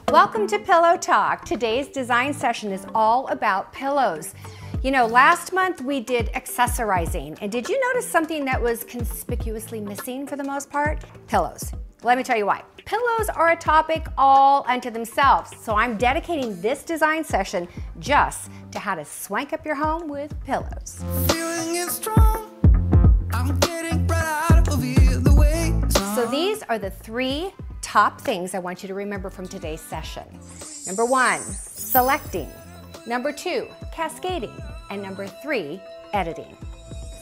Welcome to Pillow Talk. Today's design session is all about pillows. You know, last month we did accessorizing, and did you notice something that was conspicuously missing for the most part? Pillows. Let me tell you why. Pillows are a topic all unto themselves, so I'm dedicating this design session just to how to swank up your home with pillows. Feeling is strong. I'm getting right out of here the way. So these are the 3 top things I want you to remember from today's session. Number 1, selecting. Number 2, cascading. And number 3, editing.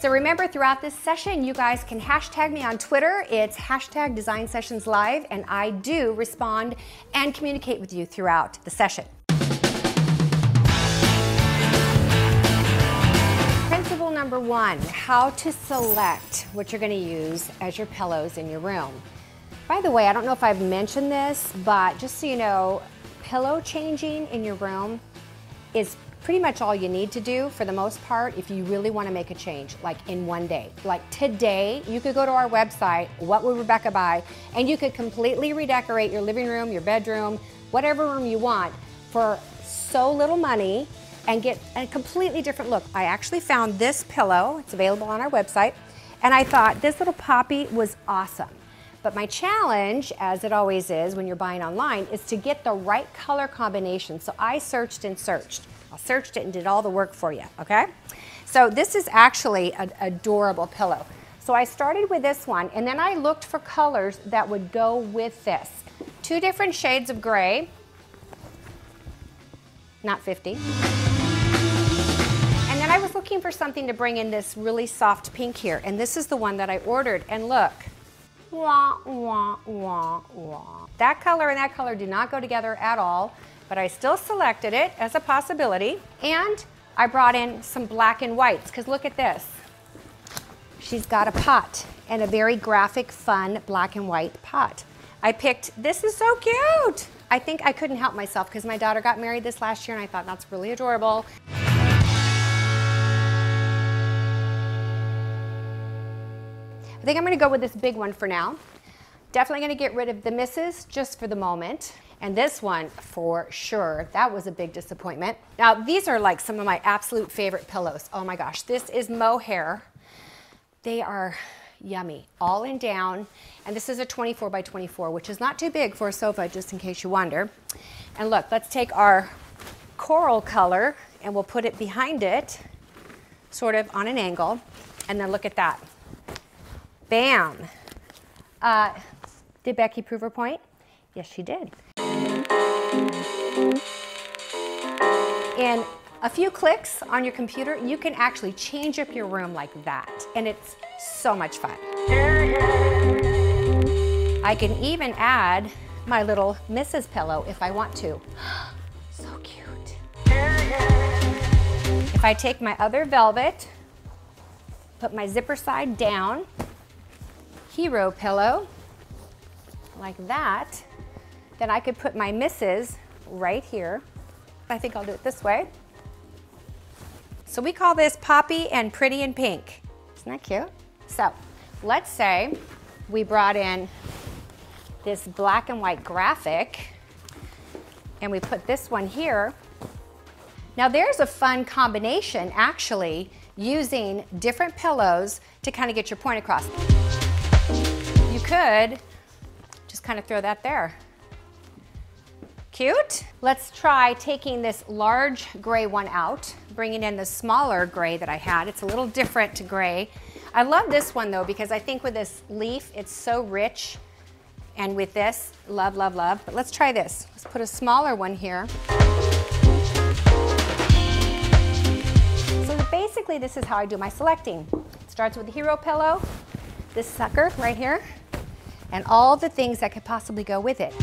So remember, throughout this session, you guys can hashtag me on Twitter. It's hashtag Design Sessions Live, and I do respond and communicate with you throughout the session. Principle number 1, how to select what you're going to use as your pillows in your room. By the way, I don't know if I've mentioned this, but just so you know, pillow changing in your room is pretty much all you need to do for the most part if you really want to make a change, like in one day. Like today, you could go to our website, What Would Rebecca Buy, and you could completely redecorate your living room, your bedroom, whatever room you want for so little money and get a completely different look. I actually found this pillow, it's available on our website, and I thought this little poppy was awesome. But my challenge, as it always is when you're buying online, is to get the right color combination. So I searched and searched. I searched it and did all the work for you, okay? So this is actually an adorable pillow. So I started with this one, and then I looked for colors that would go with this. 2 different shades of gray, not 50. And then I was looking for something to bring in this really soft pink here, and this is the one that I ordered, and look. Wah, wah, wah, wah. That color and that color do not go together at all, but I still selected it as a possibility. And I brought in some black and whites, because look at this. She's got a pot, and a very graphic, fun black and white pot. I picked, this is so cute. I think I couldn't help myself because my daughter got married this last year and I thought that's really adorable. I think I'm going to go with this big one for now. Definitely going to get rid of the misses just for the moment. And this one, for sure, that was a big disappointment. Now, these are like some of my absolute favorite pillows. Oh my gosh, this is mohair. They are yummy, all in down. And this is a 24 by 24, which is not too big for a sofa, just in case you wonder. And look, let's take our coral color and we'll put it behind it, sort of on an angle. And then look at that. Bam. Did Becky prove her point? Yes, she did. In a few clicks on your computer, you can actually change up your room like that, and it's so much fun. I can even add my little Mrs. pillow if I want to. So cute. If I take my other velvet, put my zipper side down, hero pillow, like that, then I could put my Mrs. right here. I think I'll do it this way. So we call this Poppy and Pretty in Pink. Isn't that cute? So let's say we brought in this black and white graphic and we put this one here. Now there's a fun combination actually using different pillows to kind of get your point across. You could just kind of throw that there. Cute. Let's try taking this large gray one out, bringing in the smaller gray that I had. It's a little different to gray. I love this one though because I think with this leaf it's so rich, and with this, love, love, love. But let's try this. Let's put a smaller one here. So basically this is how I do my selecting. It starts with the hero pillow, this sucker right here, and all the things that could possibly go with it.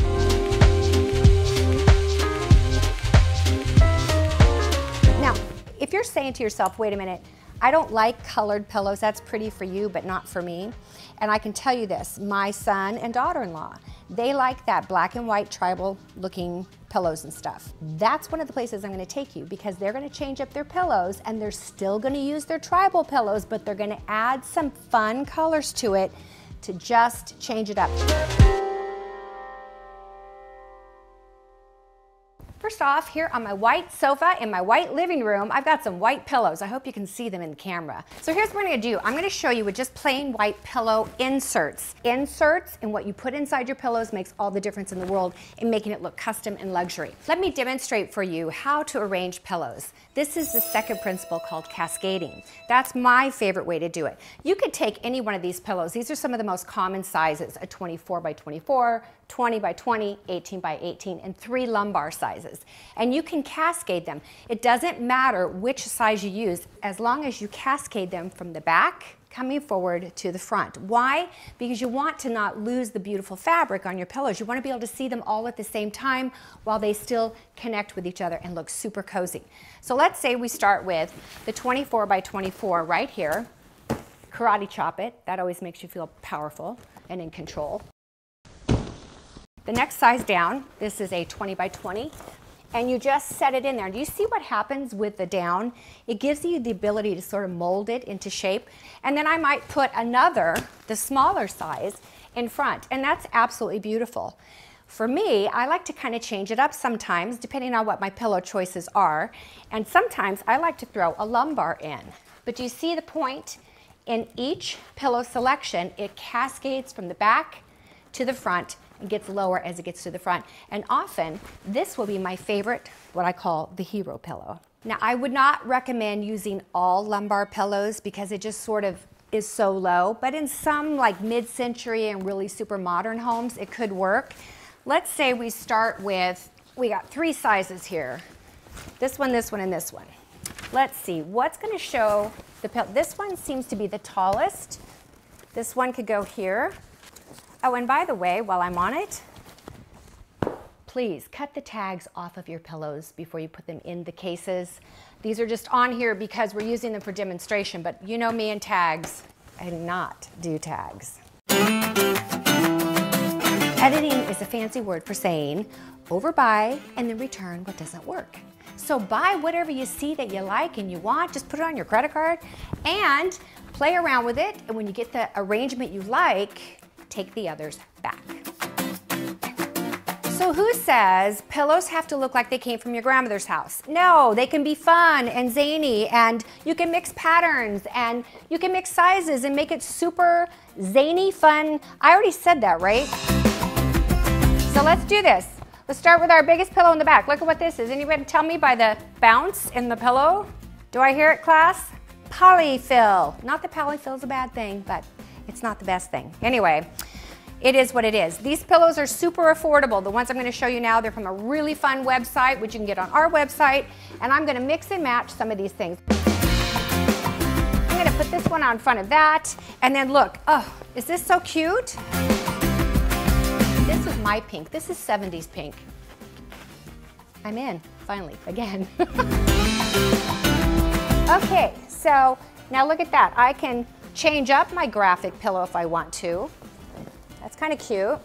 Now, if you're saying to yourself, wait a minute, I don't like colored pillows, that's pretty for you, but not for me. And I can tell you this, my son and daughter-in-law, they like that black and white tribal looking pillows and stuff. That's one of the places I'm gonna take you because they're gonna change up their pillows and they're still gonna use their tribal pillows, but they're gonna add some fun colors to it to just change it up. First off, here on my white sofa in my white living room, I've got some white pillows. I hope you can see them in the camera. So here's what I'm gonna do. I'm gonna show you with just plain white pillow inserts. Inserts and what you put inside your pillows makes all the difference in the world in making it look custom and luxury. Let me demonstrate for you how to arrange pillows. This is the second principle called cascading. That's my favorite way to do it. You could take any one of these pillows. These are some of the most common sizes, a 24 by 24, 20 by 20, 18 by 18, and 3 lumbar sizes. And you can cascade them. It doesn't matter which size you use as long as you cascade them from the back coming forward to the front. Why? Because you want to not lose the beautiful fabric on your pillows. You want to be able to see them all at the same time while they still connect with each other and look super cozy. So let's say we start with the 24 by 24 right here. Karate chop it. That always makes you feel powerful and in control. The next size down, this is a 20 by 20, and you just set it in there. Do you see what happens with the down? It gives you the ability to sort of mold it into shape. And then I might put another, the smaller size, in front, and that's absolutely beautiful. For me, I like to kind of change it up sometimes, depending on what my pillow choices are, and sometimes I like to throw a lumbar in. But do you see the point? In each pillow selection, it cascades from the back to the front and gets lower as it gets to the front. And often, this will be my favorite, what I call the hero pillow. Now, I would not recommend using all lumbar pillows because it just sort of is so low, but in some like mid-century and really super modern homes, it could work. Let's say we start with, we got 3 sizes here. This one, and this one. Let's see, what's gonna show the pillow? This one seems to be the tallest. This one could go here. Oh, and by the way, while I'm on it, please cut the tags off of your pillows before you put them in the cases. These are just on here because we're using them for demonstration, but you know me and tags. I do not do tags. Editing is a fancy word for saying overbuy and then return what doesn't work. So buy whatever you see that you like and you want, just put it on your credit card and play around with it, and when you get the arrangement you like, take the others back. So who says pillows have to look like they came from your grandmother's house? No, they can be fun and zany, and you can mix patterns and you can mix sizes and make it super zany, fun. I already said that, right? So let's do this. Let's start with our biggest pillow in the back. Look at what this is. Anybody tell me by the bounce in the pillow? Do I hear it, class? Polyfill. Not that polyfill is a bad thing, but it's not the best thing. Anyway, it is what it is. These pillows are super affordable. The ones I'm going to show you now, they're from a really fun website, which you can get on our website, and I'm going to mix and match some of these things. I'm going to put this one on front of that, and then look, oh, is this so cute? This is my pink. This is 70s pink. I'm in, finally, again. Okay, so now look at that. I can change up my graphic pillow if I want to. That's kind of cute.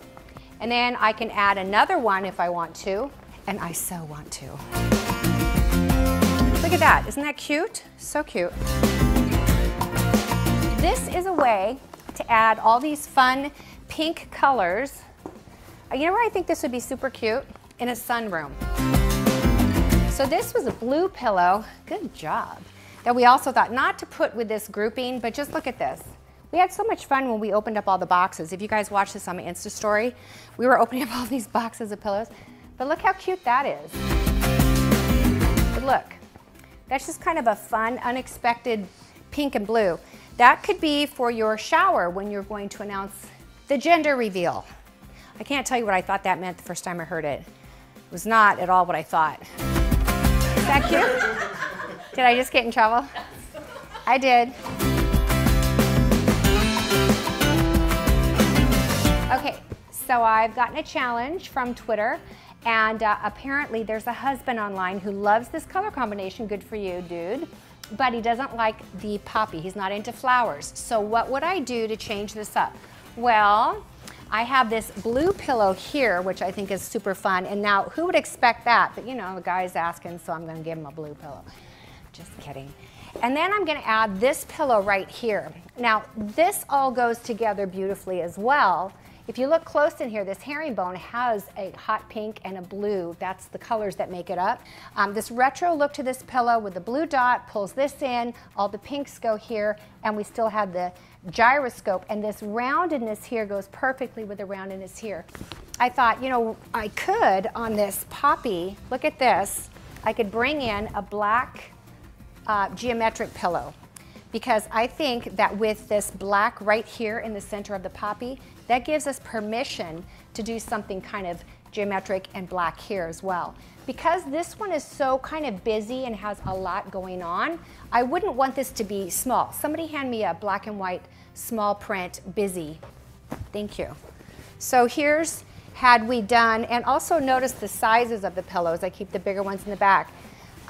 And then I can add another one if I want to, and I so want to. Look at that, isn't that cute? So cute. This is a way to add all these fun pink colors. You know where I think this would be super cute? In a sunroom. So this was a blue pillow, good job, that we also thought not to put with this grouping, but just look at this. We had so much fun when we opened up all the boxes. If you guys watched this on my Insta story, we were opening up all these boxes of pillows. But look how cute that is. But look, that's just kind of a fun, unexpected pink and blue. That could be for your shower when you're going to announce the gender reveal. I can't tell you what I thought that meant the first time I heard it. It was not at all what I thought. Is that cute? Did I just get in trouble? I did. Okay, so I've gotten a challenge from Twitter, and apparently there's a husband online who loves this color combination. Good for you, dude. But he doesn't like the poppy. He's not into flowers. So what would I do to change this up? Well, I have this blue pillow here, which I think is super fun. And now, who would expect that? But you know, the guy's asking, so I'm going to give him a blue pillow. just kidding. And then I'm gonna add this pillow right here. Now, this all goes together beautifully as well. If you look close in here, this herringbone has a hot pink and a blue. That's the colors that make it up. This retro look to this pillow with the blue dot pulls this in, all the pinks go here, and we still have the gyroscope, and this roundedness here goes perfectly with the roundedness here. I thought, you know, I could on this poppy, look at this, I could bring in a black geometric pillow, because I think that with this black right here in the center of the poppy, that gives us permission to do something kind of geometric and black here as well. Because this one is so kind of busy and has a lot going on, I wouldn't want this to be small. Somebody hand me a black and white small print busy. Thank you. So here's, had we done, and also notice the sizes of the pillows. I keep the bigger ones in the back.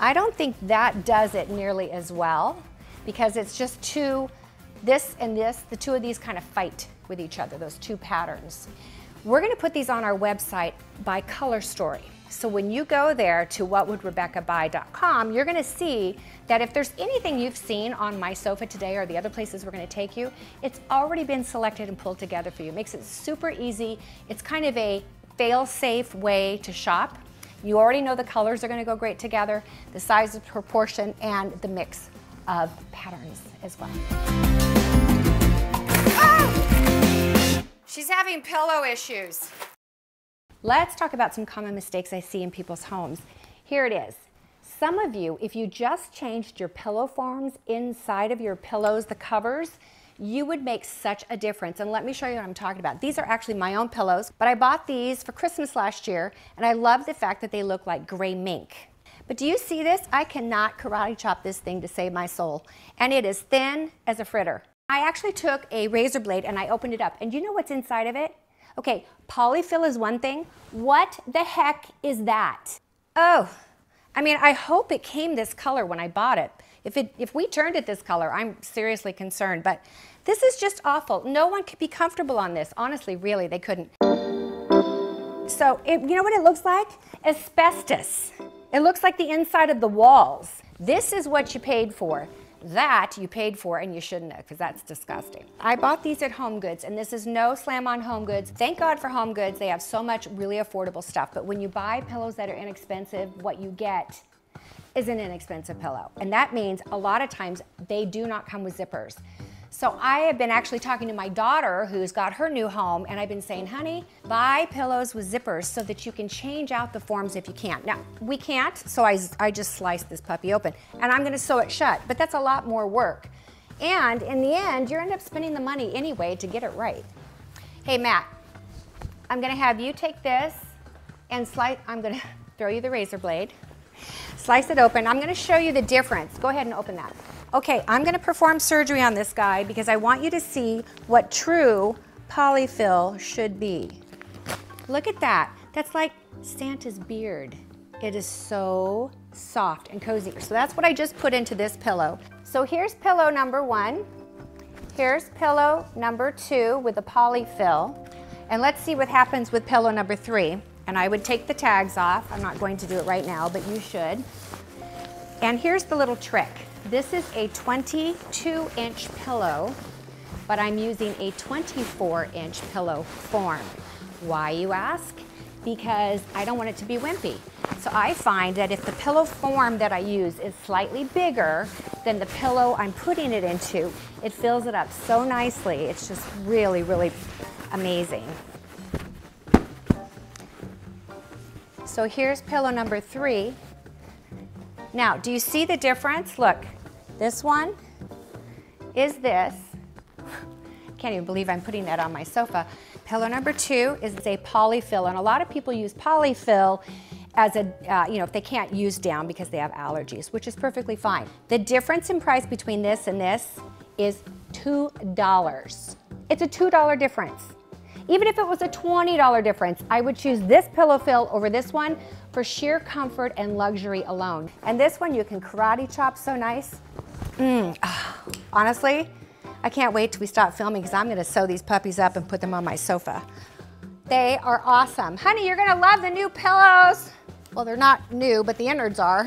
I don't think that does it nearly as well, because it's just two, this and this, the two of these kind of fight with each other, those two patterns. We're gonna put these on our website by color story. So when you go there to whatwouldrebeccabuy.com, you're gonna see that if there's anything you've seen on my sofa today or the other places we're gonna take you, it's already been selected and pulled together for you. It makes it super easy. It's kind of a fail-safe way to shop. You already know the colors are gonna go great together, the size, proportion, and the mix of patterns as well. She's having pillow issues. Let's talk about some common mistakes I see in people's homes. Here it is. Some of you, if you just changed your pillow forms inside of your pillows, the covers, you would make such a difference. And let me show you what I'm talking about. These are actually my own pillows, but I bought these for Christmas last year, and I love the fact that they look like gray mink. But do you see this? I cannot karate chop this thing to save my soul. And it is thin as a fritter. I actually took a razor blade and I opened it up. And you know what's inside of it? Okay, polyfill is one thing. What the heck is that? Oh, I mean, I hope it came this color when I bought it. If we turned it this color, I'm seriously concerned. But this is just awful. No one could be comfortable on this. Honestly, really, they couldn't. So, you know what it looks like? Asbestos. It looks like the inside of the walls. This is what you paid for. That you paid for, and you shouldn't have, because that's disgusting. I bought these at Home Goods, and this is no slam on Home Goods. Thank God for Home Goods. They have so much really affordable stuff. But when you buy pillows that are inexpensive, what you get is an inexpensive pillow. And that means a lot of times they do not come with zippers. So I have been actually talking to my daughter who's got her new home, and I've been saying, honey, buy pillows with zippers so that you can change out the forms if you can't. Now, we can't, so I just sliced this puppy open, and I'm gonna sew it shut, but that's a lot more work. And in the end, you end up spending the money anyway to get it right. Hey, Matt, I'm gonna have you take this and slice, I'm gonna throw you the razor blade, slice it open. I'm gonna show you the difference. Go ahead and open that. Okay, I'm gonna perform surgery on this guy because I want you to see what true polyfill should be. Look at that. That's like Santa's beard. It is so soft and cozy. So that's what I just put into this pillow. So here's pillow number 1. Here's pillow number 2 with the polyfill. And let's see what happens with pillow number 3. And I would take the tags off. I'm not going to do it right now, but you should. And here's the little trick. This is a 22-inch pillow, but I'm using a 24-inch pillow form. Why, you ask? Because I don't want it to be wimpy. So I find that if the pillow form that I use is slightly bigger than the pillow I'm putting it into, it fills it up so nicely. It's just really, really amazing. So here's pillow number 3. Now, do you see the difference? Look, this one is this. Can't even believe I'm putting that on my sofa. Pillow number 2 is a polyfill, and a lot of people use polyfill as a, if they can't use down because they have allergies, which is perfectly fine. The difference in price between this and this is $2. It's a $2 difference. Even if it was a $20 difference, I would choose this pillow fill over this one for sheer comfort and luxury alone. And this one you can karate chop so nice. Honestly, I can't wait till we stop filming because I'm gonna sew these puppies up and put them on my sofa. They are awesome. Honey, you're gonna love the new pillows. Well, they're not new, but the innards are.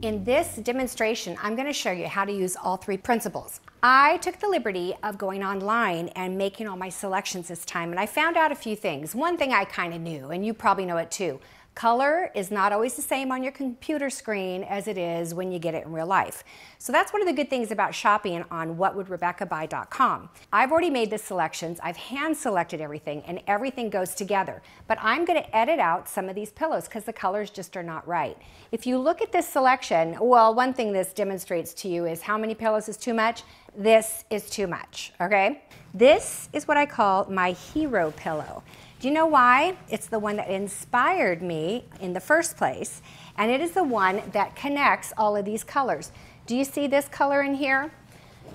In this demonstration, I'm going to show you how to use all three principles. I took the liberty of going online and making all my selections this time, and I found out a few things. One thing I kind of knew, and you probably know it too. Color is not always the same on your computer screen as it is when you get it in real life. So that's one of the good things about shopping on whatwouldrebeccabuy.com. I've already made the selections, I've hand selected everything, and everything goes together. But I'm going to edit out some of these pillows because the colors just are not right. If you look at this selection, well, one thing this demonstrates to you is how many pillows is too much. This is too much, okay? This is what I call my hero pillow. Do you know why? It's the one that inspired me in the first place, and it is the one that connects all of these colors. Do you see this color in here?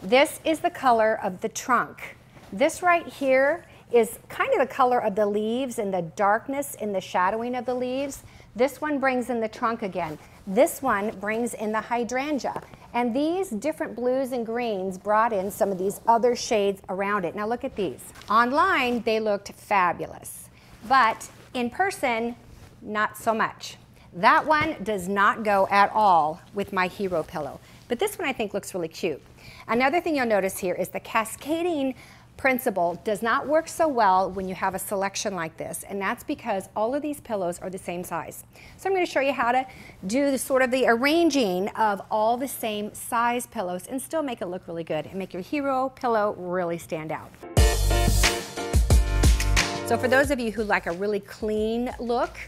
This is the color of the trunk. This right here is kind of the color of the leaves and the darkness in the shadowing of the leaves. This one brings in the trunk again. This one brings in the hydrangea. And these different blues and greens brought in some of these other shades around it. Now look at these. Online, they looked fabulous. But in person, not so much. That one does not go at all with my hero pillow. But this one I think looks really cute. Another thing you'll notice here is the cascading principle does not work so well when you have a selection like this, and that's because all of these pillows are the same size. So I'm going to show you how to do the sort of the arranging of all the same size pillows and still make it look really good and make your hero pillow really stand out. So for those of you who like a really clean look,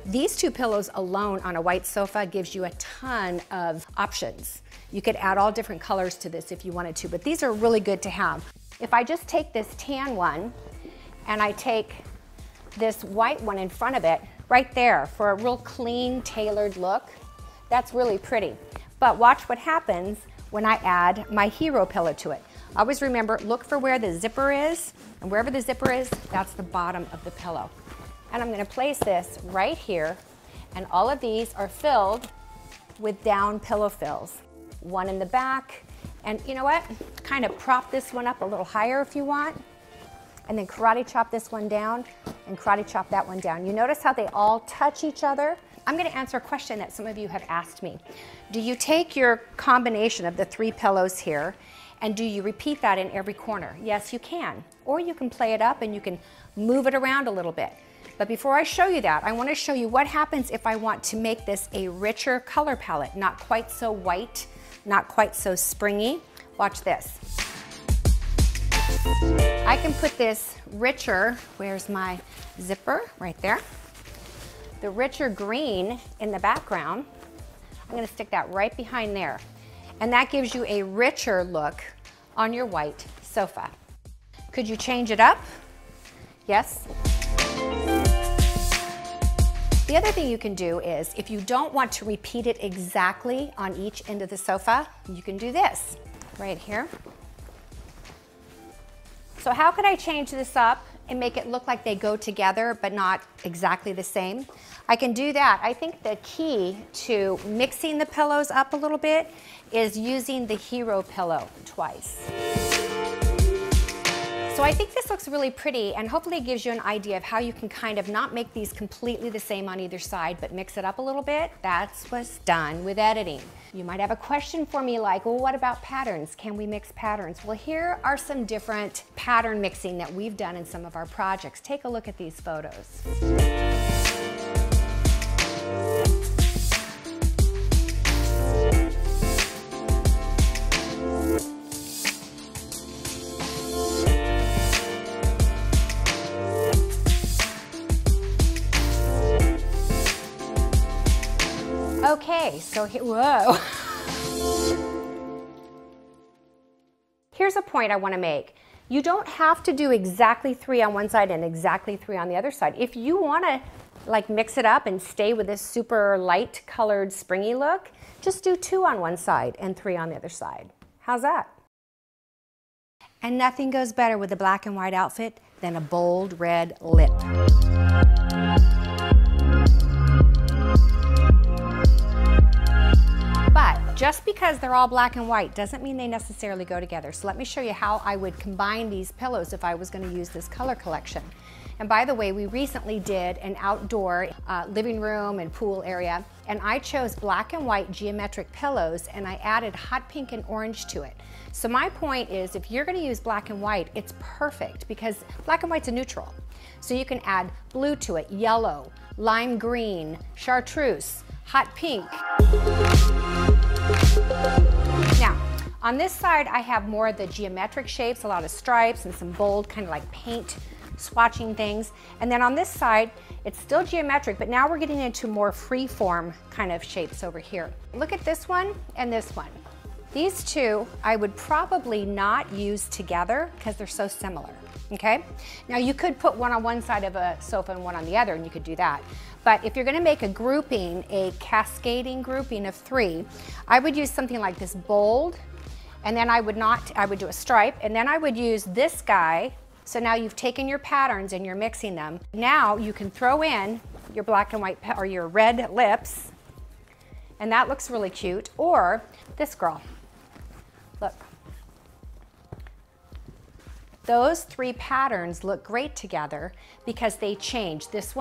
these two pillows alone on a white sofa gives you a ton of options. You could add all different colors to this if you wanted to, but these are really good to have. If I just take this tan one and I take this white one in front of it, right there for a real clean, tailored look, that's really pretty. But watch what happens when I add my hero pillow to it. Always remember, look for where the zipper is, and wherever the zipper is, that's the bottom of the pillow. And I'm going to place this right here, and all of these are filled with down pillow fills. One in the back, and you know what? Kind of prop this one up a little higher if you want, and then karate chop this one down and karate chop that one down. You notice how they all touch each other? I'm going to answer a question that some of you have asked me. Do you take your combination of the three pillows here and do you repeat that in every corner? Yes, you can. Or you can play it up and you can move it around a little bit. But before I show you that, I want to show you what happens if I want to make this a richer color palette, not quite so white, not quite so springy. Watch this. I can put this richer, where's my zipper? Right there. The richer green in the background. I'm going to stick that right behind there. And that gives you a richer look on your white sofa. Could you change it up? Yes. The other thing you can do is, if you don't want to repeat it exactly on each end of the sofa, you can do this right here. So how could I change this up and make it look like they go together but not exactly the same? I can do that. I think the key to mixing the pillows up a little bit is using the hero pillow twice. So I think this looks really pretty, and hopefully it gives you an idea of how you can kind of not make these completely the same on either side, but mix it up a little bit. That's what's done with editing. You might have a question for me like, well, what about patterns? Can we mix patterns? Well, here are some different pattern mixing that we've done in some of our projects. Take a look at these photos. Okay, so here, whoa. Here's a point I want to make. You don't have to do exactly 3 on one side and exactly 3 on the other side. If you want to like mix it up and stay with this super light colored springy look, just do 2 on one side and 3 on the other side. How's that? And nothing goes better with a black and white outfit than a bold red lip. But just because they're all black and white doesn't mean they necessarily go together. So let me show you how I would combine these pillows if I was going to use this color collection. And by the way, we recently did an outdoor living room and pool area, and I chose black and white geometric pillows, and I added hot pink and orange to it. So my point is, if you're going to use black and white, it's perfect because black and white's a neutral. So you can add blue to it, yellow, lime green, chartreuse, hot pink. Now, on this side, I have more of the geometric shapes, a lot of stripes and some bold kind of like paint swatching things. And then on this side, it's still geometric, but now we're getting into more free form kind of shapes over here. Look at this one and this one. These two, I would probably not use together because they're so similar, okay? Now you could put one on one side of a sofa and one on the other, and you could do that. But if you're gonna make a grouping, a cascading grouping of 3, I would use something like this bold, and then I would do a stripe, and then I would use this guy. So now you've taken your patterns and you're mixing them. Now you can throw in your black and white or your red lips, and that looks really cute. Or this girl, look. Those 3 patterns look great together because they change. This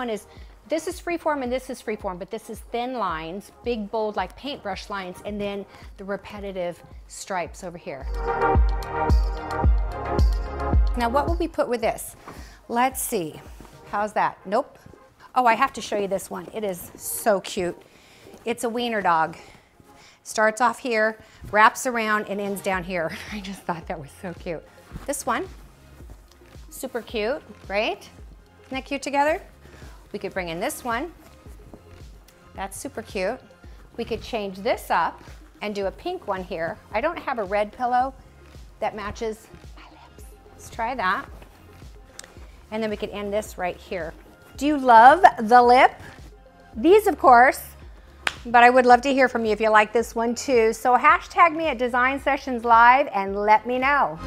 is freeform and this is freeform, but this is thin lines, big bold like paintbrush lines, and then the repetitive stripes over here. Now what will we put with this? Let's see, how's that? Nope. Oh, I have to show you this one. It is so cute. It's a wiener dog. Starts off here, wraps around, and ends down here. I just thought that was so cute. This one, super cute, right? Isn't that cute together? We could bring in this one. That's super cute. We could change this up and do a pink one here. I don't have a red pillow that matches my lips. Let's try that. And then we could end this right here. Do you love the lip? These, of course, but I would love to hear from you if you like this one too. So hashtag me at Design Sessions Live and let me know.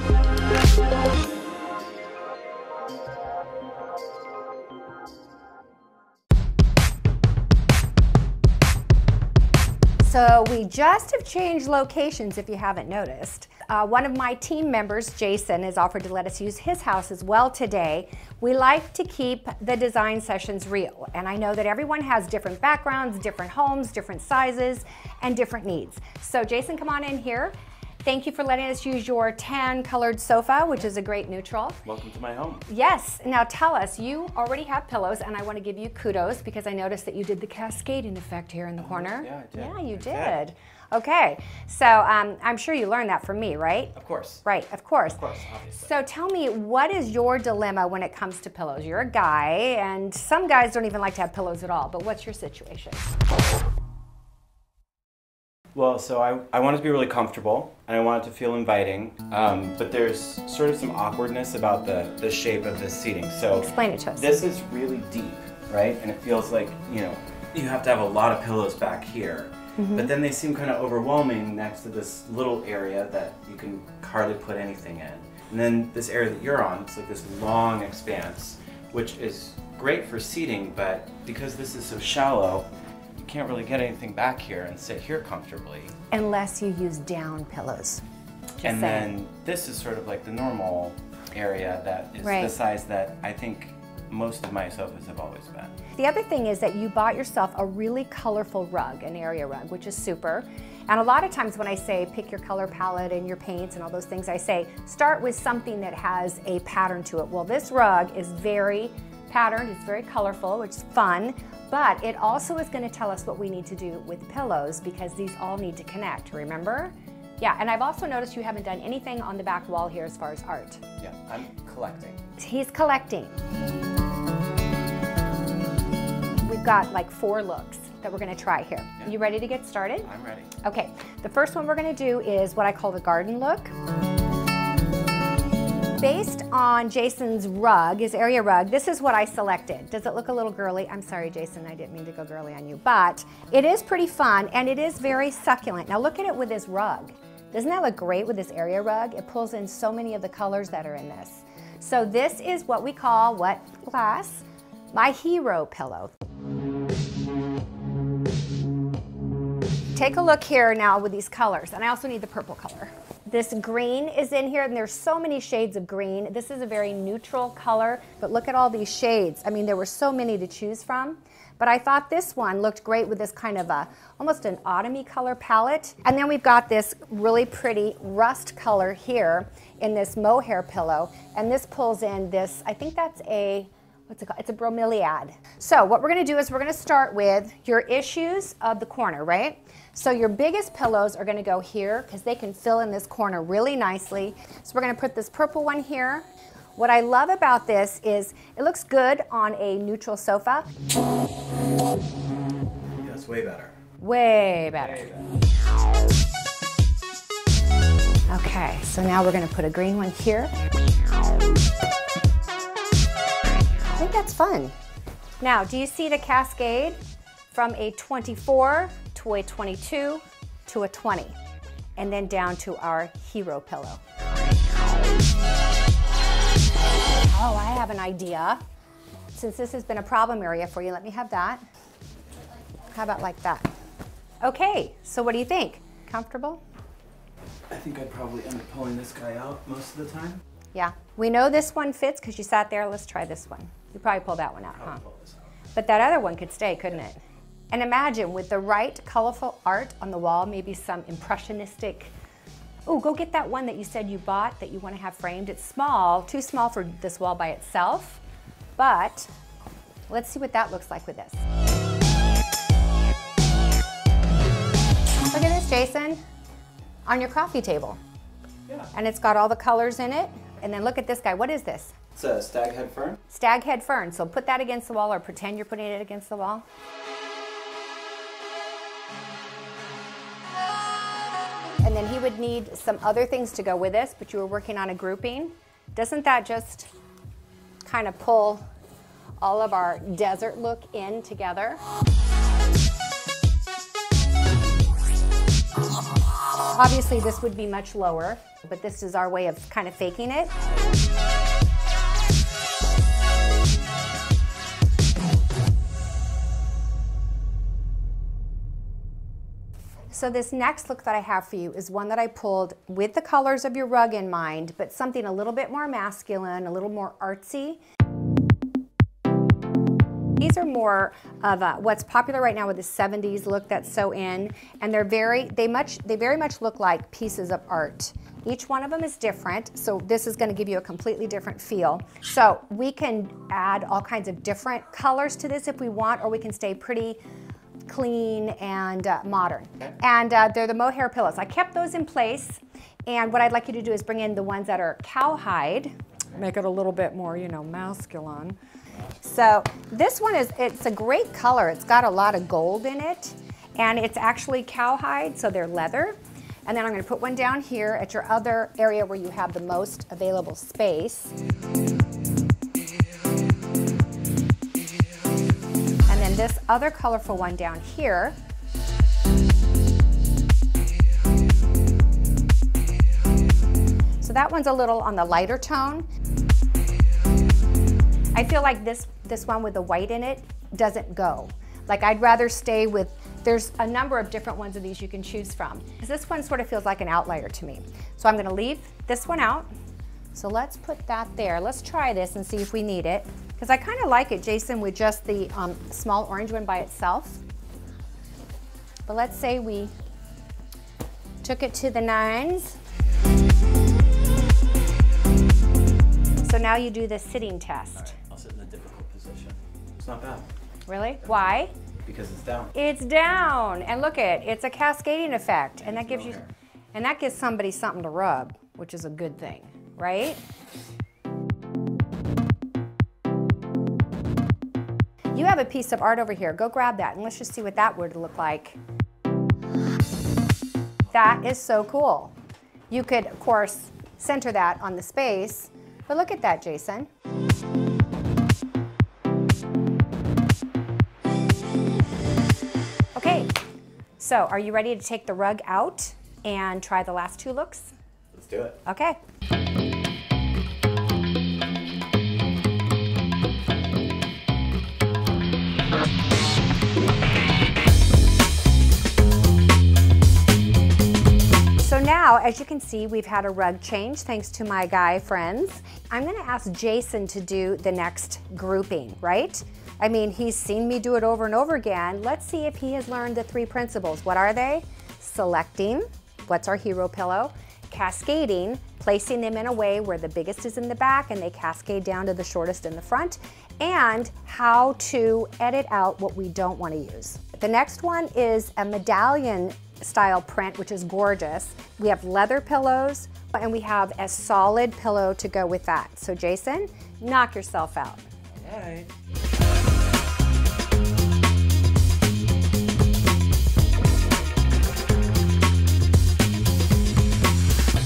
So we just have changed locations if you haven't noticed. One of my team members, Jason, has offered to let us use his house as well today. We like to keep the design sessions real, and I know that everyone has different backgrounds, different homes, different sizes, and different needs. So Jason, come on in here. Thank you for letting us use your tan colored sofa, which is a great neutral. Welcome to my home. Yes, now tell us, you already have pillows, and I want to give you kudos because I noticed that you did the cascading effect here in the corner. Yeah, I did. Yeah, you did. Okay, so I'm sure you learned that from me, right? Of course. Right, of course. Of course, obviously. So tell me, what is your dilemma when it comes to pillows? You're a guy, and some guys don't even like to have pillows at all, but what's your situation? Well, so I want it to be really comfortable, and I want it to feel inviting, but there's sort of some awkwardness about the shape of this seating. So explain it to us. This is really deep, right? And it feels like, you know, you have to have a lot of pillows back here. Mm-hmm. But then they seem kind of overwhelming next to this little area that you can hardly put anything in. And then this area that you're on, it's like this long expanse, which is great for seating, but because this is so shallow, you can't really get anything back here and sit here comfortably. Unless you use down pillows. And then this is sort of like the normal area that is the size that I think most of my sofas have always been. The other thing is that you bought yourself a really colorful rug, an area rug, which is super. And a lot of times when I say pick your color palette and your paints and all those things, I say start with something that has a pattern to it. Well, this rug is very patterned, it's very colorful, which is fun, but it also is going to tell us what we need to do with pillows because these all need to connect, remember? Yeah, and I've also noticed you haven't done anything on the back wall here as far as art. Yeah, I'm collecting. He's collecting. We've got like 4 looks that we're going to try here. Yeah. You ready to get started? I'm ready. Okay, the first one we're going to do is what I call the garden look. Based on Jason's rug, his area rug, this is what I selected. Does it look a little girly? I'm sorry, Jason, I didn't mean to go girly on you, but it is pretty fun and it is very succulent. Now look at it with this rug. Doesn't that look great with this area rug? It pulls in so many of the colors that are in this. So this is what we call, what class? My hero pillow. take a look here now with these colors, and I also need the purple color. This green is in here, and there's so many shades of green. This is a very neutral color, but look at all these shades. I mean, there were so many to choose from, but I thought this one looked great with this kind of almost an autumny color palette. And then we've got this really pretty rust color here in this mohair pillow, and this pulls in this, I think that's a, what's it called? It's a bromeliad. So what we're gonna do is we're gonna start with your issues of the corner, right? So your biggest pillows are gonna go here because they can fill in this corner really nicely. So we're gonna put this purple one here. What I love about this is it looks good on a neutral sofa. That's way better. Way better. Okay, so now we're gonna put a green one here. I think that's fun. Now, do you see the cascade from a 24 to a 22 to a 20, and then down to our hero pillow? Oh, I have an idea. Since this has been a problem area for you, let me have that. How about like that? Okay, so what do you think? Comfortable? I think I'd probably end up pulling this guy out most of the time. Yeah, we know this one fits because you sat there. Let's try this one. You probably pulled that one out, huh? Pull this out. But that other one could stay, couldn't it? And imagine with the right colorful art on the wall, maybe some impressionistic, oh, go get that one that you said you bought that you want to have framed. It's small, too small for this wall by itself, but let's see what that looks like with this. Look at this, Jason, on your coffee table. Yeah. And it's got all the colors in it. And then look at this guy, what is this? It's a stag head fern. Stag head fern, so put that against the wall or pretend you're putting it against the wall. And then he would need some other things to go with this, but you were working on a grouping. Doesn't that just kind of pull all of our desert look in together? Obviously this would be much lower, but this is our way of kind of faking it. So this next look that I have for you is one that I pulled with the colors of your rug in mind, but something a little bit more masculine, a little more artsy. These are more of what's popular right now with the 70s look that's so in, and they very much look like pieces of art. Each one of them is different, so this is going to give you a completely different feel. So we can add all kinds of different colors to this if we want, or we can stay pretty clean and modern. Okay. And they're the mohair pillows. I kept those in place, and what I'd like you to do is bring in the ones that are cowhide, make it a little bit more, you know, masculine. So this one it's a great color. It's got a lot of gold in it, and it's actually cowhide, so they're leather. And then I'm going to put one down here at your other area where you have the most available space. And then this other colorful one down here. So that one's a little on the lighter tone. I feel like this one with the white in it doesn't go. Like I'd rather stay with, there's a number of different ones of these you can choose from. Because this one sort of feels like an outlier to me. So I'm gonna leave this one out. So let's put that there. Let's try this and see if we need it. Because I kind of like it, Jason, with just the small orange one by itself. But let's say we took it to the nines. So now you do the sitting test. All right, I'll sit in a difficult position. It's not bad. Really? Why? Because it's down. It's down, and look it's a cascading effect, and that gives you, and that gives somebody something to rub, which is a good thing, right? You have a piece of art over here. Go grab that, and let's just see what that would look like. That is so cool. You could, of course, center that on the space, but look at that, Jason. Okay, so are you ready to take the rug out and try the last two looks? Let's do it. Okay. now, as you can see, we've had a rug change thanks to my guy friends. I'm gonna ask Jason to do the next grouping, right? I mean, he's seen me do it over and over again. Let's see if he has learned the 3 principles. What are they? Selecting, what's our hero pillow? Cascading, placing them in a way where the biggest is in the back and they cascade down to the shortest in the front, and how to edit out what we don't want to use. The next one is a medallion style print, which is gorgeous. We have leather pillows and we have a solid pillow to go with that. So Jason, knock yourself out. All right.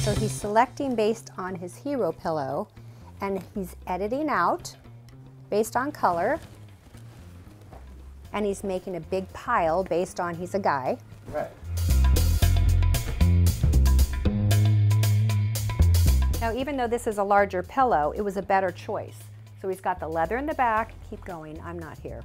So he's selecting based on his hero pillow and he's editing out based on color, and he's making a big pile based on he's a guy. Right. Now, even though this is a larger pillow, it was a better choice. So he's got the leather in the back. Keep going, I'm not here.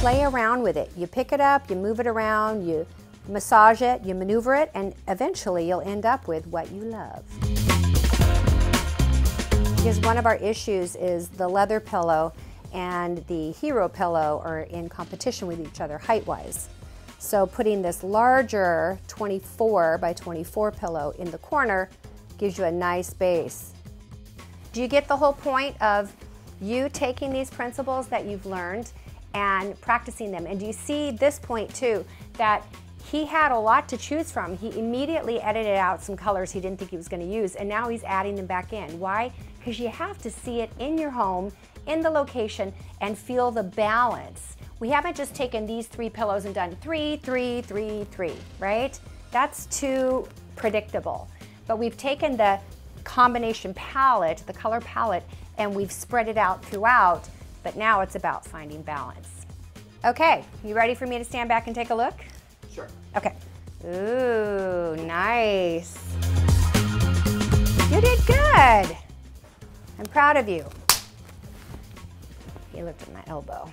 Play around with it. You pick it up, you move it around, you massage it, you maneuver it, and eventually you'll end up with what you love. Because one of our issues is the leather pillow and the hero pillow are in competition with each other height-wise. So putting this larger 24 by 24 pillow in the corner gives you a nice base. Do you get the whole point of you taking these principles that you've learned and practicing them? And do you see this point too, that he had a lot to choose from. He immediately edited out some colors he didn't think he was going to use, and now he's adding them back in. Why? Because you have to see it in your home, in the location, and feel the balance. We haven't just taken these 3 pillows and done 3, 3, 3, 3, right? That's too predictable. But we've taken the combination palette, the color palette, and we've spread it out throughout, but now it's about finding balance. Okay, you ready for me to stand back and take a look? Sure. Okay. Ooh, nice. You did good. I'm proud of you. He looked at my elbow.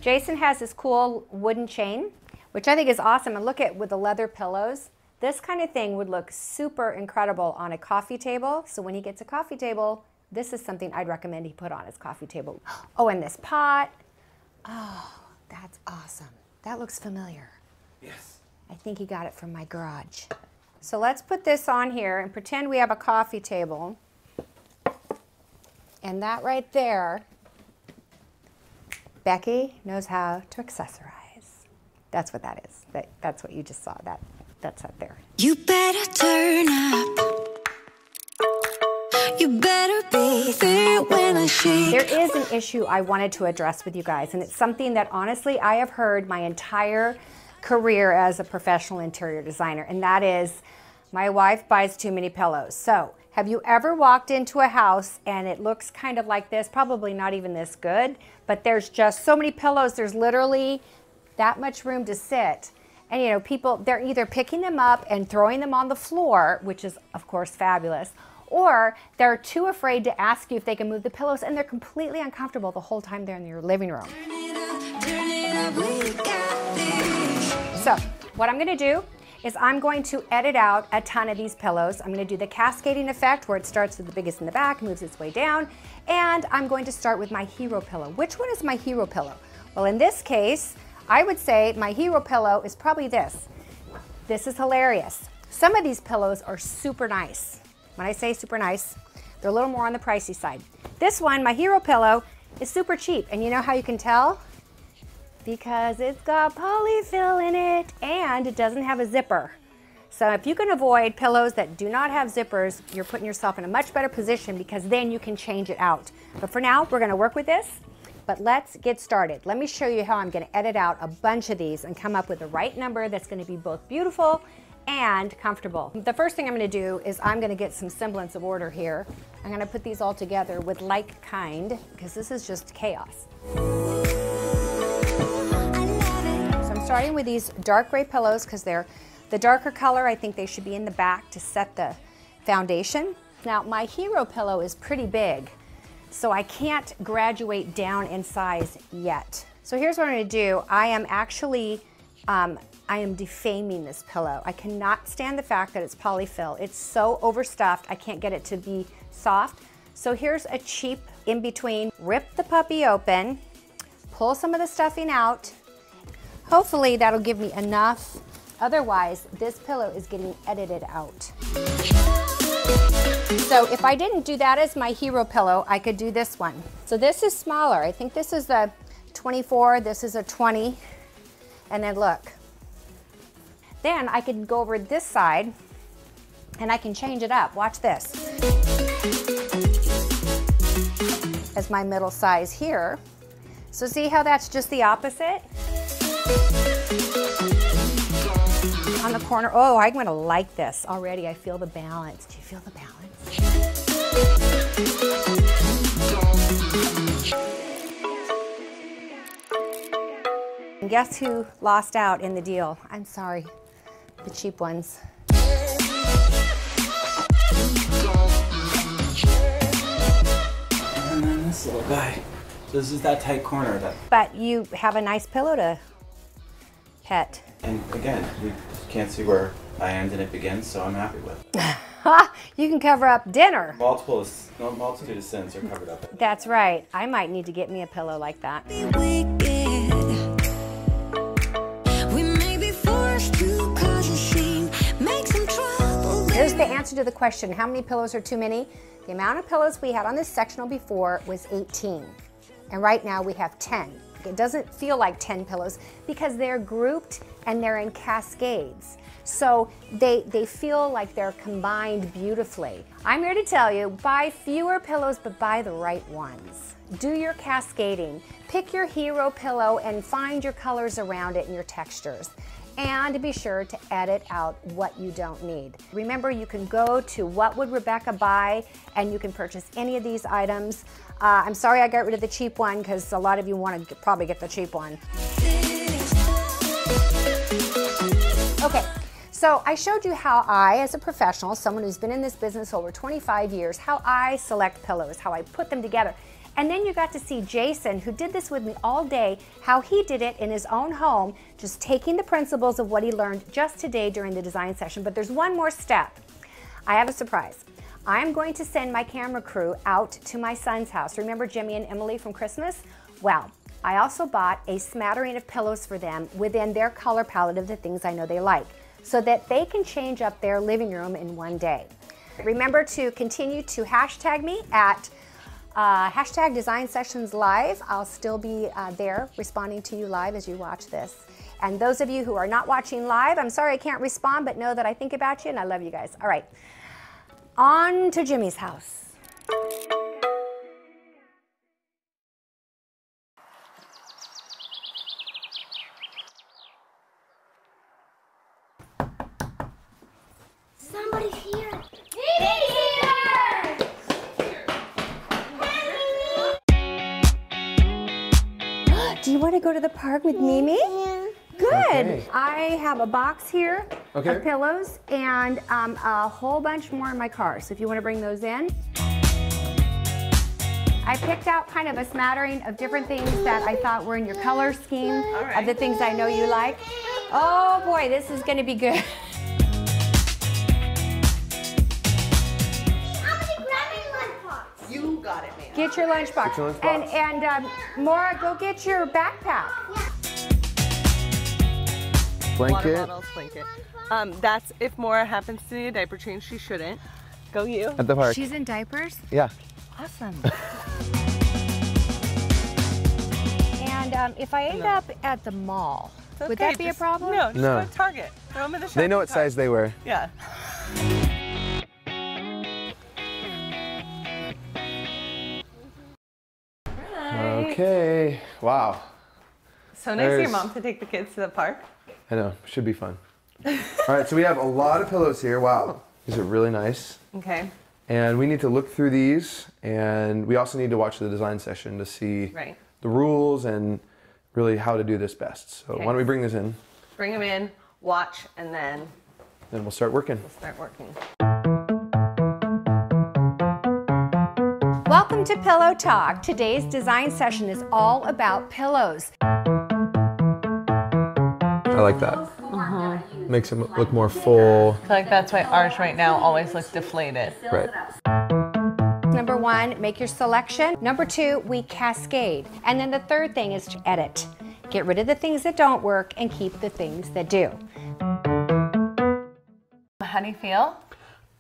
Jason has this cool wooden chain, which I think is awesome. And look at with the leather pillows. This kind of thing would look super incredible on a coffee table. So when he gets a coffee table, this is something I'd recommend he put on his coffee table. Oh, and this pot. Oh, that's awesome. That looks familiar. Yes. I think he got it from my garage. So let's put this on here and pretend we have a coffee table. And that right there, Becky knows how to accessorize. That's what that is. That's what you just saw. That's up there. You better turn up. You better be there when I shake. There is an issue I wanted to address with you guys, and it's something that honestly I have heard my entire career as a professional interior designer, and that is my wife buys too many pillows. So have you ever walked into a house and it looks kind of like this, probably not even this good, but there's just so many pillows, there's literally that much room to sit. And you know, people, they're either picking them up and throwing them on the floor, which is of course fabulous, or they're too afraid to ask you if they can move the pillows, and they're completely uncomfortable the whole time they're in your living room. Turn it up, we got this. So what I'm gonna do is I'm going to edit out a ton of these pillows. I'm gonna do the cascading effect where it starts with the biggest in the back, moves its way down, and I'm going to start with my hero pillow. Which one is my hero pillow? Well, in this case, I would say my hero pillow is probably this. This is hilarious. Some of these pillows are super nice. When I say super nice, they're a little more on the pricey side. This one, my hero pillow, is super cheap. And you know how you can tell? Because it's got polyfill in it and it doesn't have a zipper. So if you can avoid pillows that do not have zippers, you're putting yourself in a much better position, because then you can change it out. But for now, we're gonna work with this, but let's get started. Let me show you how I'm gonna edit out a bunch of these and come up with the right number that's gonna be both beautiful and comfortable. The first thing I'm gonna do is I'm gonna get some semblance of order here. I'm gonna put these all together with like kind, because this is just chaos. Starting with these dark gray pillows, because they're the darker color. I think they should be in the back to set the foundation. Now my hero pillow is pretty big, So I can't graduate down in size yet. So here's what I'm gonna do. I am actually, I am defaming this pillow. I cannot stand the fact that it's polyfill. It's so overstuffed, I can't get it to be soft. So here's a cheap in-between. Rip the puppy open, pull some of the stuffing out. Hopefully that'll give me enough. Otherwise, this pillow is getting edited out. So if I didn't do that as my hero pillow, I could do this one. So this is smaller. I think this is a 24, this is a 20. And then look. Then I could go over this side and I can change it up. Watch this. As my middle size here. So see how that's just the opposite? On the corner. Oh, I'm gonna like this already. I feel the balance. Do you feel the balance? And guess who lost out in the deal? I'm sorry, the cheap ones. And then this little guy. This is that tight corner that. But you have a nice pillow to pet. And again, we can't see where I end and it begins, so I'm happy with it. You can cover up dinner. Multitude of sins are covered up. That's right. I might need to get me a pillow like that. Here's the answer to the question, how many pillows are too many? The amount of pillows we had on this sectional before was 18. And right now we have 10. It doesn't feel like 10 pillows because they're grouped and they're in cascades. So they feel like they're combined beautifully. I'm here to tell you, buy fewer pillows, but buy the right ones. Do your cascading. Pick your hero pillow and find your colors around it and your textures. And be sure to edit out what you don't need. Remember, you can go to What Would Rebecca Buy and you can purchase any of these items. I'm sorry I got rid of the cheap one because a lot of you want to probably get the cheap one. Okay, so I showed you how I, as a professional, someone who's been in this business over 25 years, how I select pillows, how I put them together. And then you got to see Jason, who did this with me all day, how he did it in his own home, just taking the principles of what he learned just today during the design session. But there's one more step. I have a surprise. I'm going to send my camera crew out to my son's house. Remember Jimmy and Emily from Christmas? Well, I also bought a smattering of pillows for them within their color palette of the things I know they like, so that they can change up their living room in one day. Remember to continue to hashtag me at hashtag Design Sessions Live. I'll still be there responding to you live as you watch this. And those of you who are not watching live, I'm sorry I can't respond, but know that I think about you and I love you guys. All right, on to Jimmy's house. Somebody's here. Mimi's here! Do you want to go to the park with Mimi? Yeah. Good. Okay. I have a box here Okay. of pillows and a whole bunch more in my car. So if you want to bring those in. I picked out kind of a smattering of different things that I thought were in your color scheme of the things I know you like. Oh boy, this is going to be good. I'm gonna grab my lunchbox. You got it, man. Get your lunchbox. Get your lunchbox. And Maura, go get your backpack. Water Blanket bottles, blanket. That's if Maura happens to need a diaper change, she shouldn't. Go you. at the park. She's in diapers? Yeah. Awesome. And if I end up at the mall, It's would okay, that be a just- problem? No, just No. go to Target. Throw them in the They know what shopping cart. size they wear. Yeah. Okay. Wow. So nice of your There's- mom to take the kids to the park. I know. Should be fun. All right. So we have a lot of pillows here. Wow. These are really nice. Okay. And we need to look through these, and we also need to watch the design session to see Right. the rules and really how to do this best. So Okay. why don't we bring this in, Bring them in, watch, and then then we'll start working. we'll start working. Welcome to Pillow Talk. Today's design session is all about pillows. I like that. Makes it look more full. I feel like that's why ours right now always look deflated. Right. Number one, make your selection. Number two, we cascade. And then the third thing is to edit. Get rid of the things that don't work and keep the things that do. How do you feel?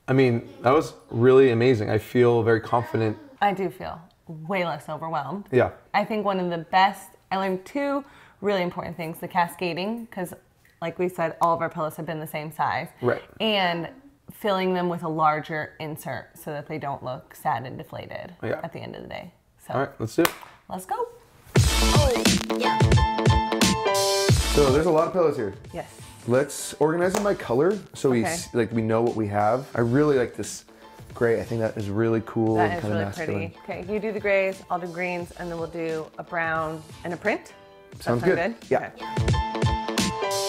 I mean, that was really amazing. I feel very confident. I do feel way less overwhelmed. Yeah. I think one of the best, I learned two really important things, the cascading, because like we said, all of our pillows have been the same size. Right. And filling them with a larger insert so that they don't look sad and deflated at the end of the day. So All right, let's do it. let's go. So there's a lot of pillows here. Yes. Let's organize them by color so Okay. we know what we have. I really like this gray. I think that is really cool That and is kind of really masculine. pretty. Okay, you do the grays, I'll do greens, and then we'll do a brown and a print. Does that Sounds sound good. Yeah. Okay.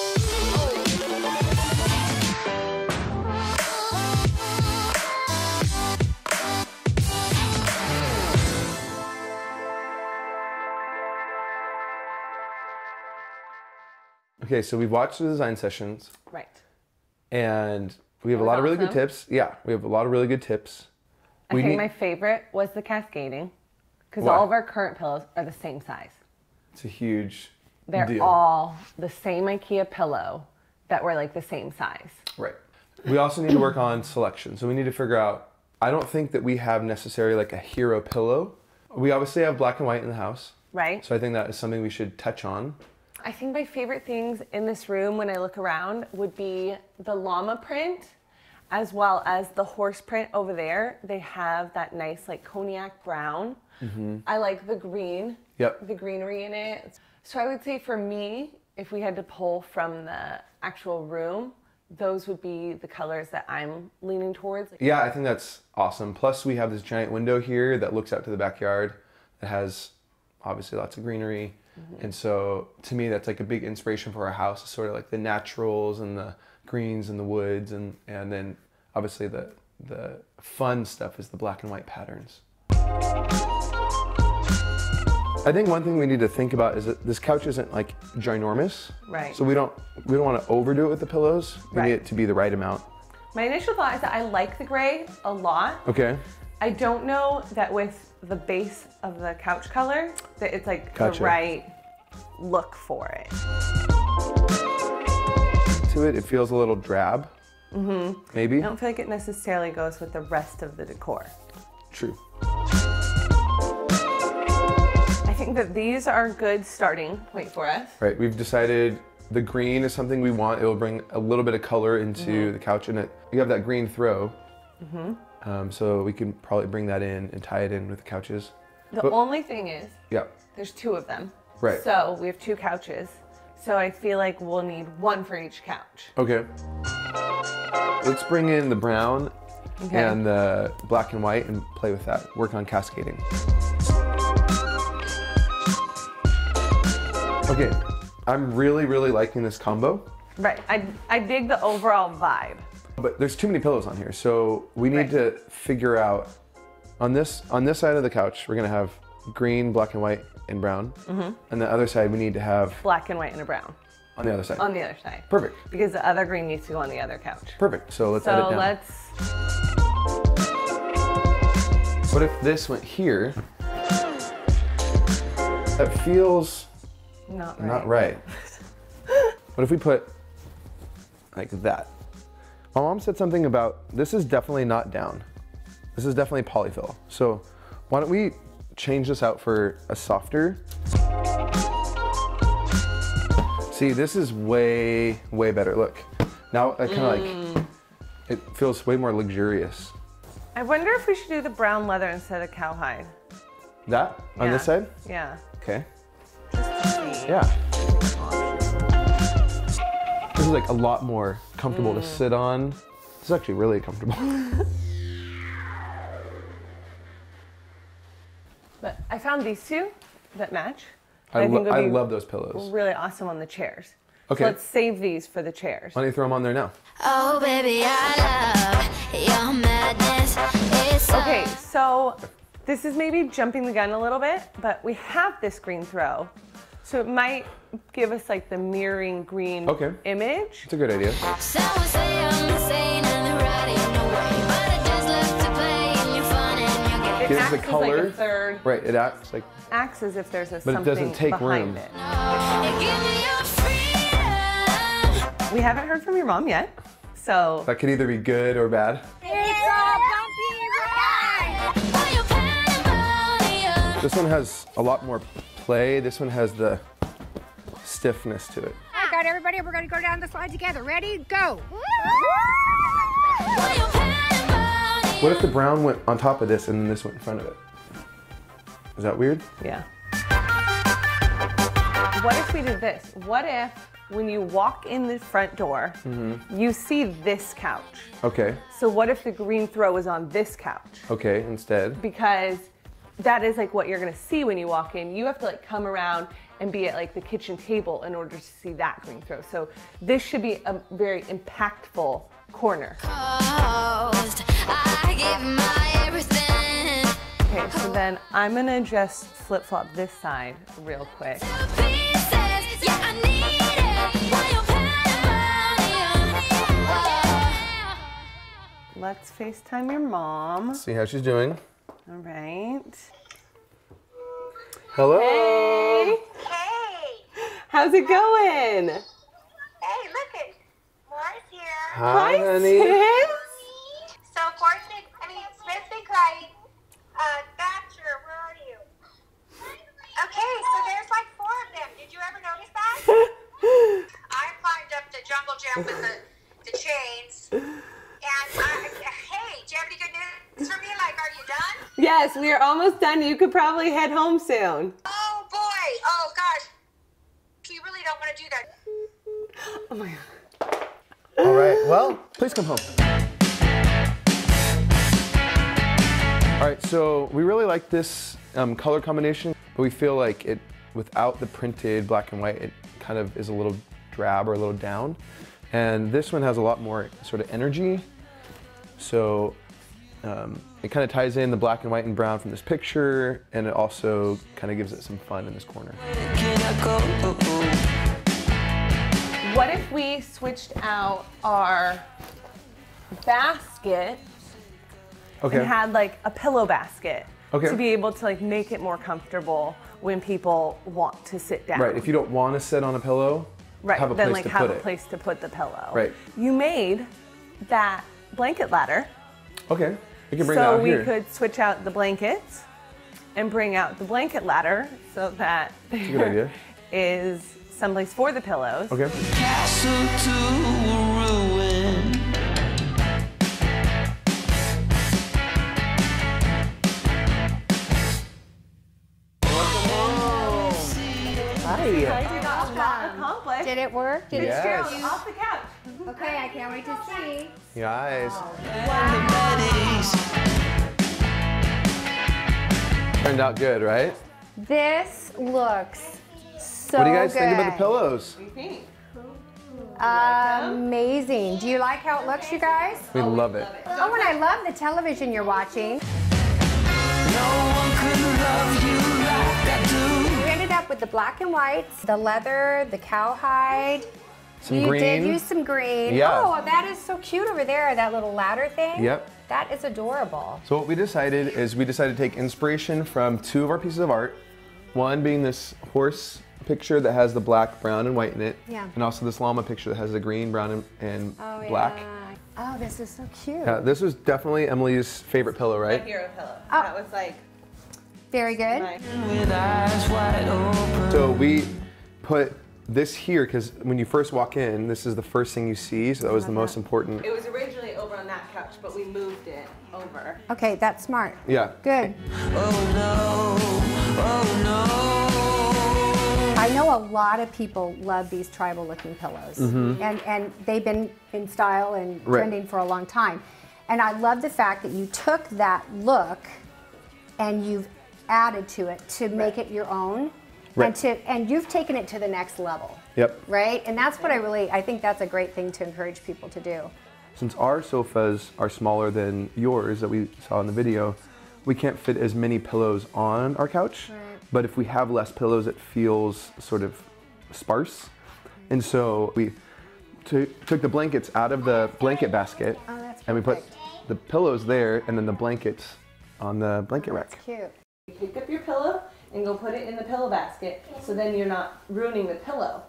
Okay, so we've watched the design sessions Right. and we have a was lot of really good awesome. tips. Yeah, we have a lot of really good tips. I We think need- my favorite was the cascading because Why? all of our current pillows are the same size. It's a huge They're deal. all the same IKEA pillow that were like the same size. Right. We also need to work on selection. So we need to figure out, I don't think that we have necessarily like a hero pillow. We obviously have black and white in the house. Right. So I think that is something we should touch on. I think my favorite things in this room when I look around would be the llama print as well as the horse print over there. They have that nice like cognac brown. I like the green, Yep. the greenery in it. So I would say for me, if we had to pull from the actual room, those would be the colors that I'm leaning towards. Yeah, I think that's awesome. Plus we have this giant window here that looks out to the backyard that has obviously lots of greenery. And so to me, that's like a big inspiration for our house. It's sort of like the naturals and the greens and the woods. And then obviously the fun stuff is the black and white patterns. I think one thing we need to think about is that this couch isn't like ginormous. Right. So we don't want to overdo it with the pillows. We Right. need it to be the right amount. My initial thought is that I like the gray a lot. Okay. I don't know that with the base of the couch color that it's like Gotcha. the right look for it. To it feels a little drab. Maybe. I don't feel like it necessarily goes with the rest of the decor. True. I think that these are a good starting point for us. Right, we've decided the green is something we want. It'll bring a little bit of color into the couch, and you have that green throw. So we can probably bring that in and tie it in with the couches. The But- only thing is, Yeah, there's two of them. Right. So we have two couches. So I feel like we'll need one for each couch. okay. Let's bring in the brown Okay. and the black and white and play with that. Work on cascading. Okay, I'm really, really liking this combo, Right. I dig the overall vibe. but there's too many pillows on here. So we need Right. to figure out, on this side of the couch, we're gonna have green, black and white, and brown. And the other side, we need to have Black and white and a brown on the other side. on the other side. Perfect, Because the other green needs to go on the other couch. perfect. So let's edit So down. let's, What if this went here? That feels not right. not right. What if we put like that? My mom said something about, this is definitely not down. This is definitely polyfill. So why don't we change this out for a softer? See, this is way, way better. Look, now I kind of like, it feels way more luxurious. I wonder if we should do the brown leather instead of cowhide. That on this Yeah. side? Yeah. Okay. Just to see. Yeah. This is like a lot more comfortable to sit on. This is actually really comfortable. But I found these two that match. I think would be love those pillows. really awesome on the chairs. Okay. So let's save these for the chairs. Why don't you throw them on there now? Oh, baby, I love your madness. It's so Okay, so This is maybe jumping the gun a little bit, but we have this green throw. So it might give us like the mirroring green image. It's a good idea. Someone say I'm insane and they're right in the way, but it just love to play and you're fun and you get Gives acts the color. as like a third. Right, it acts like. Acts as if there's a But it something doesn't take behind room. it. and give me your freedom. We haven't heard from your mom yet, so. That could either be good or bad. This one has a lot more play. This one has the stiffness to it. All right, got everybody. We're going to go down the slide together. Ready? Go. What if the brown went on top of this and then this went in front of it? Is that weird? Yeah. What if we did this? What if when you walk in the front door, you see this couch? Okay. So what if the green throw is on this couch? Okay, instead. Because that is like what you're gonna see when you walk in. You have to like come around and be at like the kitchen table in order to see that green throw. So this should be a very impactful corner. I give my everything. Okay, so then I'm gonna just flip-flop this side real quick. Pieces, yeah, I need it. Let's FaceTime your mom. See how she's doing. All right. Hello. Hey, Hey! how's it going? Hey, look at Laura's here. Hi, honey. sis. So, of course, Smith Big Cry, Thatcher, where are you? Okay, so there's like 4 of them. Did you ever notice that? I climbed up the jungle gym with the chains. And, hey, do you have any good news for me? Like, are you done? Yes, we are almost done. You could probably head home soon. Oh, boy. Oh, gosh. You really don't want to do that. Oh my God. All right, well, please come home. All right, so we really like this color combination, but we feel like it, without the printed black and white, it kind of is a little drab or a little down. And this one has a lot more sort of energy. So it kind of ties in the black and white and brown from this picture, and it also kind of gives it some fun in this corner. What if we switched out our basket Okay. and had like a pillow basket Okay. to be able to like make it more comfortable when people want to sit down? Right, if you don't want to sit on a pillow, Right, have a then place like to have put a it. place to put the pillow. Right. You made that blanket ladder. Okay, we can bring So that out we here. could switch out the blankets and bring out the blanket ladder so that a good there idea. is someplace for the pillows. Okay. Castle to ruin. Hi. You got a lot accomplished. Did it work? Did Yes. it scare you? Off the couch. Okay, I can't wait to see. Guys. Buddies. Turned out good, right? This looks so What do you guys good. think about the pillows? Amazing. Do you like how it looks, you guys? We love it. Oh, and I love the television you're watching. No one could love you like I do. We ended up with the black and whites, the leather, the cowhide. Some You green. did use some green. Yeah. Oh, that is so cute over there, that little ladder thing. Yep. That is adorable. So what we decided is we decided to take inspiration from 2 of our pieces of art. One being this horse picture that has the black, brown, and white in it. Yeah. And also this llama picture that has the green, brown, and Oh, black. yeah. Oh, this is so cute. Yeah, this was definitely Emily's favorite pillow, right? Hero pillow. Oh. That was like Very good. my With eyes wide open. So we put this here because when you first walk in, this is the first thing you see. So that was the most important. It was originally over on that couch, but we moved it over. Okay, that's smart. Yeah. Good. Oh no, oh no. I know a lot of people love these tribal looking pillows. And they've been in style and Right. trending for a long time. And I love the fact that you took that look and you've added to it to make it your own. Right. And you've taken it to the next level. Yep. Right? And that's what I think that's a great thing to encourage people to do. Since our sofas are smaller than yours that we saw in the video, we can't fit as many pillows on our couch. Right. But if we have less pillows, it feels sort of sparse. And so we took the blankets out of the blanket basket, and we put the pillows there, and then the blankets on the blanket rack. That's cute. You pick up your pillow and go put it in the pillow basket, so then you're not ruining the pillow.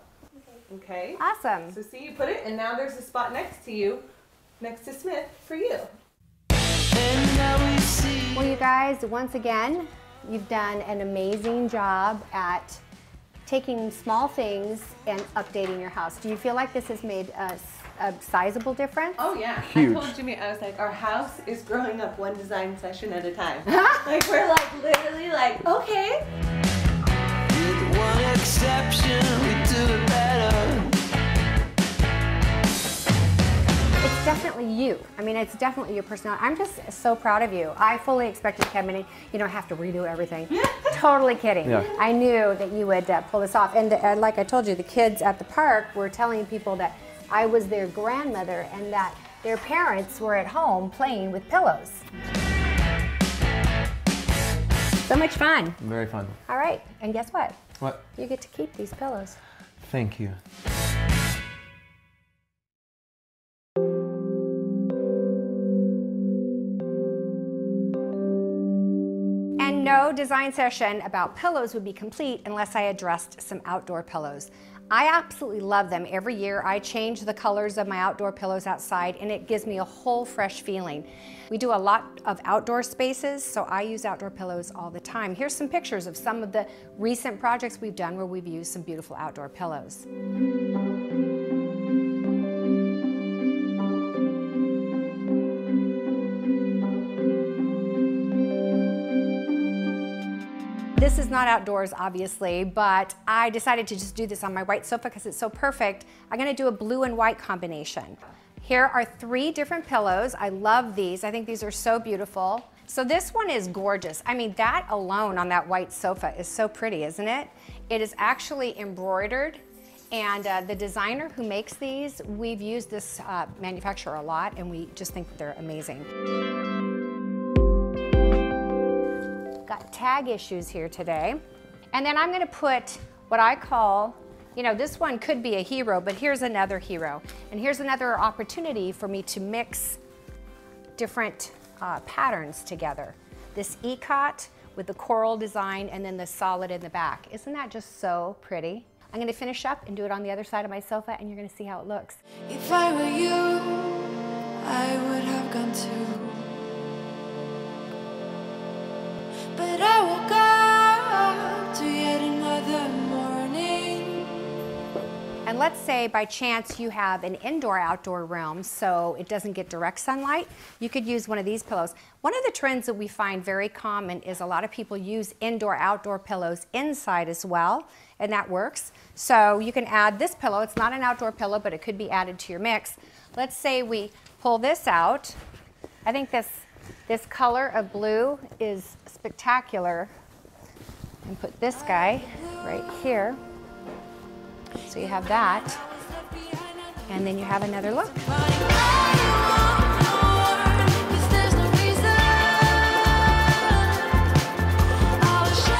Okay? Awesome. So see, you put it, and now there's a spot next to you, next to Smith, for you. Well, you guys, once again, you've done an amazing job at taking small things and updating your house. Do you feel like this has made a sizable difference? Oh yeah. Huge. I told Jimmy, I was like, our house is growing up one design session at a time. Like we're like literally like, okay. With one exception, we do it better. It's definitely you. I mean, it's definitely your personality. I'm just so proud of you. I fully expected to come in and, you know, have to redo everything. Totally kidding. Yeah. I knew that you would pull this off. And like I told you, the kids at the park were telling people that I was their grandmother and that their parents were at home playing with pillows. So much fun. Very fun. All right, and guess what? What? You get to keep these pillows. Thank you. And no design session about pillows would be complete unless I addressed some outdoor pillows. I absolutely love them. Every year I change the colors of my outdoor pillows outside, and it gives me a whole fresh feeling. We do a lot of outdoor spaces, so I use outdoor pillows all the time. Here's some pictures of some of the recent projects we've done where we've used some beautiful outdoor pillows. This is not outdoors, obviously, but I decided to just do this on my white sofa because it's so perfect. I'm gonna do a blue and white combination. Here are 3 different pillows. I love these. I think these are so beautiful. So this one is gorgeous. I mean, that alone on that white sofa is so pretty, isn't it? It is actually embroidered, and the designer who makes these, we've used this manufacturer a lot, and we just think that they're amazing. Got tag issues here today. And then I'm gonna put what I call, you know, this one could be a hero, but here's another hero. And here's another opportunity for me to mix different patterns together. This ikat with the coral design and then the solid in the back. Isn't that just so pretty? I'm gonna finish up and do it on the other side of my sofa, and you're gonna see how it looks. If I were you, I would have gone too. But I woke up to yet another morning. And let's say by chance you have an indoor-outdoor room so it doesn't get direct sunlight, you could use one of these pillows. One of the trends that we find very common is a lot of people use indoor-outdoor pillows inside as well, and that works. So you can add this pillow. It's not an outdoor pillow, but it could be added to your mix. Let's say we pull this out. I think this color of blue is spectacular. And put this guy right here. So you have that. And then you have another look.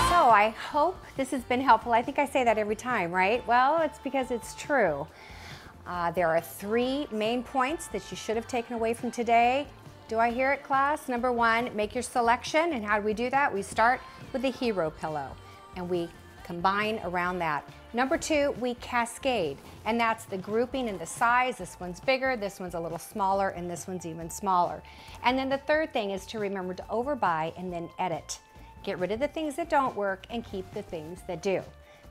So I hope this has been helpful. I think I say that every time, right? Well, it's because it's true. There are 3 main points that you should have taken away from today. Do I hear it, class? Number 1, make your selection. And how do we do that? We start with the hero pillow and we combine around that. Number 2, we cascade, and that's the grouping and the size. This one's bigger, this one's a little smaller, and this one's even smaller. And then the third thing is to remember to overbuy and then edit. Get rid of the things that don't work and keep the things that do.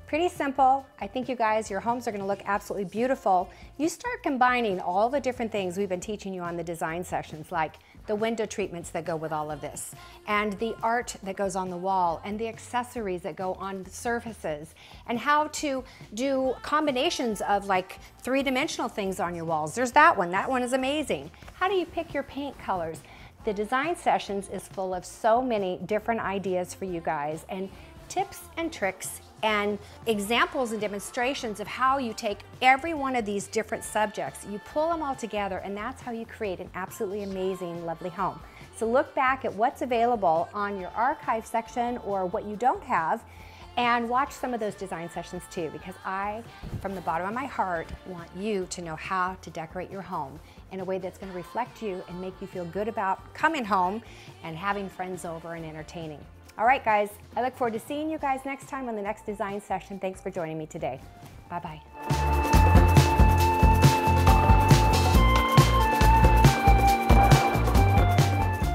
Pretty simple. I think you guys, your homes are gonna look absolutely beautiful. You start combining all the different things we've been teaching you on the design sessions, like the window treatments that go with all of this, and the art that goes on the wall, and the accessories that go on the surfaces, and how to do combinations of like 3-dimensional things on your walls. There's that one is amazing. How do you pick your paint colors? The design sessions is full of so many different ideas for you guys, and tips and tricks and examples and demonstrations of how you take every one of these different subjects, you pull them all together, and that's how you create an absolutely amazing, lovely home. So look back at what's available on your archive section or what you don't have, and watch some of those design sessions too, because I, from the bottom of my heart, want you to know how to decorate your home in a way that's going to reflect you and make you feel good about coming home and having friends over and entertaining. All right, guys, I look forward to seeing you guys next time on the next design session. Thanks for joining me today. Bye-bye.